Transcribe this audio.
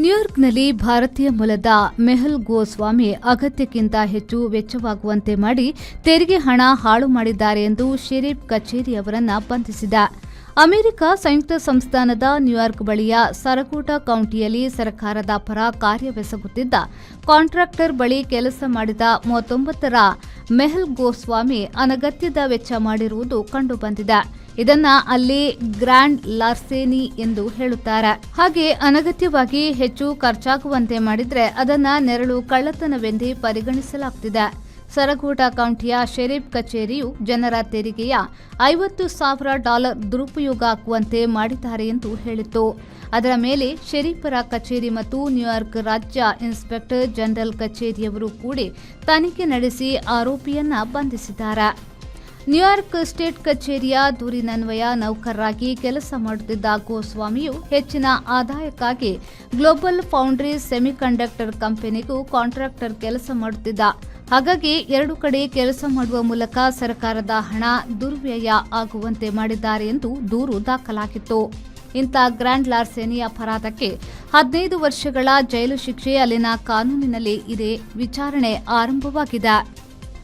ನ್ಯೂಯಾರ್ಕ್ನಲ್ಲಿ ಭಾರತೀಯ ಮೂಲದ ಮೆಹುಲ್ ಗೋಸ್ವಾಮಿ ಅಗತ್ಯಕ್ಕಿಂತ ಹೆಚ್ಚು ವೆಚ್ಚವಾಗುವಂತೆ ಮಾಡಿ ತೆರಿಗೆ ಹಣ ಹಾಳು ಮಾಡಿದ್ದಾರೆ ಎಂದು ಶೆರೀಫ್ ಕಚೇರಿ ಅವರನ್ನು ಬಂಧಿಸಿದೆ. ಅಮೆರಿಕ ಸಂಯುಕ್ತ ಸಂಸ್ಥಾನದ ನ್ಯೂಯಾರ್ಕ್ ಬಳಿಯ ಸರಗೂಟ ಕೌಂಟಿಯಲ್ಲಿ ಸರ್ಕಾರದ ಪರ ಕಾರ್ಯವೆಸಗುತ್ತಿದ್ದ ಕಾಂಟ್ರಾಕ್ಟರ್ ಬಳಿ ಕೆಲಸ ಮಾಡಿದ 39ರ ಮೆಹುಲ್ ಗೋಸ್ವಾಮಿ ಅನಗತ್ಯದ ವೆಚ್ಚ ಮಾಡಿರುವುದು ಕಂಡುಬಂದಿದೆ. ಇದನ್ನ ಅಲ್ಲಿ ಗ್ರ್ಯಾಂಡ್ ಲಾರ್ಸೆನಿ ಎಂದು ಹೇಳುತ್ತಾರೆ. ಹಾಗೆ ಅನಗತ್ಯವಾಗಿ ಹೆಚ್ಚು ಖರ್ಚಾಗುವಂತೆ ಮಾಡಿದ್ರೆ ಅದನ್ನ ನೆರಳು ಕಳ್ಳತನವೆಂದೇ ಪರಿಗಣಿಸಲಾಗುತ್ತಿದೆ. ಸರಗೂಟ ಕೌಂಟಿಯ ಶೆರೀಫ್ ಕಚೇರಿಯು ಜನರ ತೆರಿಗೆಯ $50,000 ದುರುಪಯೋಗ ಆಗುವಂತೆ ಮಾಡಿದ್ದಾರೆ ಎಂದು ಹೇಳಿತ್ತು. ಅದರ ಮೇಲೆ ಶೆರೀಫರ ಕಚೇರಿ ಮತ್ತು ನ್ಯೂಯಾರ್ಕ್ ರಾಜ್ಯ ಇನ್ಸ್ಪೆಕ್ಟರ್ ಜನರಲ್ ಕಚೇರಿಯವರು ಕೂಡಿ ತನಿಖೆ ನಡೆಸಿ ಆರೋಪಿಯನ್ನ ಬಂಧಿಸಿದ್ದಾರೆ. ನ್ಯೂಯಾರ್ಕ್ ಸ್ಟೇಟ್ ಕಚೇರಿಯ ದೂರಿನನ್ವಯ ನೌಕರರಾಗಿ ಕೆಲಸ ಮಾಡುತ್ತಿದ್ದ ಗೋಸ್ವಾಮಿಯು ಹೆಚ್ಚಿನ ಆದಾಯಕ್ಕಾಗಿ ಗ್ಲೋಬಲ್ ಫೌಂಡ್ರೀಸ್ ಸೆಮಿಕಂಡಕ್ಟರ್ ಕಂಪನಿಗೂ ಕಾಂಟ್ರಾಕ್ಟರ್ ಕೆಲಸ ಮಾಡುತ್ತಿದ್ದ. ಹಾಗಾಗಿ ಎರಡು ಕಡೆ ಕೆಲಸ ಮಾಡುವ ಮೂಲಕ ಸರ್ಕಾರದ ಹಣ ದುರ್ವ್ಯಯ ಆಗುವಂತೆ ಮಾಡಿದ್ದಾರೆ ಎಂದು ದೂರು ದಾಖಲಾಗಿತ್ತು. ಇಂಥ ಗ್ರ್ಯಾಂಡ್ ಲಾರ್ಸೆನಿ ಅಪರಾಧಕ್ಕೆ 15 ವರ್ಷಗಳ ಜೈಲು ಶಿಕ್ಷೆ ಅಲ್ಲಿನ ಕಾನೂನಿನಲ್ಲಿ ಇದೆ. ವಿಚಾರಣೆ ಆರಂಭವಾಗಿದೆ.